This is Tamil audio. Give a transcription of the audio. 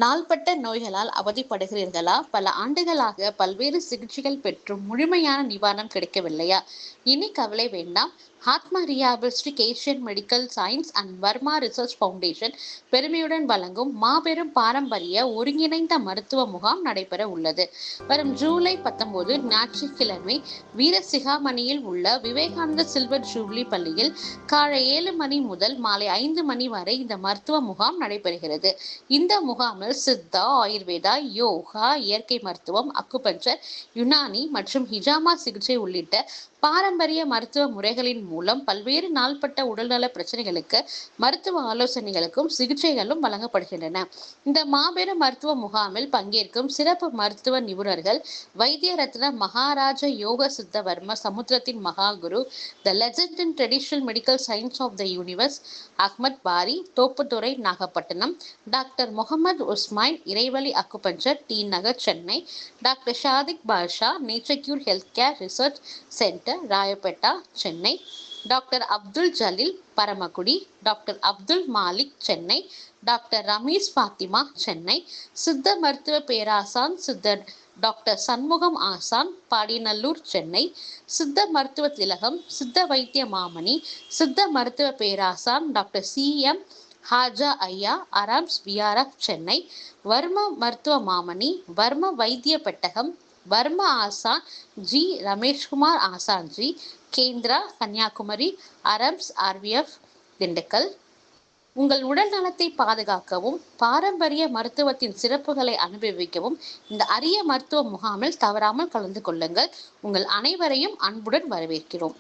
நாள்பட்ட நோய்களால் அவதிப்படுகிறீர்களா? பல ஆண்டுகளாக பல்வேறு சிகிச்சைகள் பெற்றும் முழுமையான நிவாரணம் கிடைக்கவில்லையா? இனி கவலை வேண்டாம். Atma rehabilitation Asian medical science and Varma research foundation பெருமையுடன் வழங்கும் மாபெரும் பாரம்பரிய ஒருங்கிணைந்த மருத்துவ முகாம் நடைபெற உள்ளது. வரும் ஜூலை 19 ஞாயிற்றுக்கிழமை வீரசிகாமணியில் உள்ள விவேகானந்த சில்வர் ஜூப்ளி பள்ளியில் காலை 7 மணி முதல் மாலை 5 மணி வரை இந்த மருத்துவ முகாம் நடைபெறுகிறது. இந்த முகாமில் சித்தா, ஆயுர்வேதா, யோகா, இயற்கை மருத்துவம், அக்குபஞ்சர், யுனானி மற்றும் ஹிஜாமா சிகிச்சை உள்ளிட்ட பாரம்பரிய மருத்துவ முறைகளின் மூலம் பல்வேறு நாள்பட்ட உடல்நல பிரச்சனைகளுக்கு மருத்துவ ஆலோசனைகளுக்கும் சிகிச்சைகளும் வழங்கப்படுகின்றன. இந்த மாபெரும் மருத்துவ முகாமில் பங்கேற்கும் சிறப்பு மருத்துவ நிபுணர்கள் வைத்திய ரத்ன மகாராஜ யோக சித்த வர்ம சமுத்திரத்தின் மகாகுரு, the legend in traditional medical science of the universe Ahmed Bari, Thopputhurai, Nagapattinam, doctor Mohammed Usman, இறைவழி acupuncture, T Nagar, Chennai, doctor Shadiq Basha, nature cure health care research centre, Royapettah, Chennai, doctor Abdul Jaleel, Paramakudi, doctor Abdul Malik, Chennai, doctor Ramees Fathima, Chennai, சித்த மருத்துவ பேராசான் சித்தர் டாக்டர் சண்முகம் ஆசான், பாடியநல்லூர், சென்னை, சித்த மருத்துவ திலகம், சித்த வைத்திய மாமணி, சித்த மருத்துவ பேராசான் டாக்டர் CM ஹாஜா ஐயா, ஆராம்ஸ், VRF, சென்னை, வர்ம மருத்துவ மாமணி, வர்ம வைத்திய பெட்டகம், வர்ம ஆசான் ஜி ரமேஷ்குமார் ஆசான்ஜி, கேந்திரா, கன்னியாகுமரி, அரம்ஸ், RVF, திண்டுக்கல். உங்கள் உடல் நலத்தை பாதுகாக்கவும் பாரம்பரிய மருத்துவத்தின் சிறப்புகளை அனுபவிக்கவும் இந்த அரிய மருத்துவ முகாமில் தவறாமல் கலந்து கொள்ளுங்கள். உங்கள் அனைவரையும் அன்புடன் வரவேற்கிறோம்.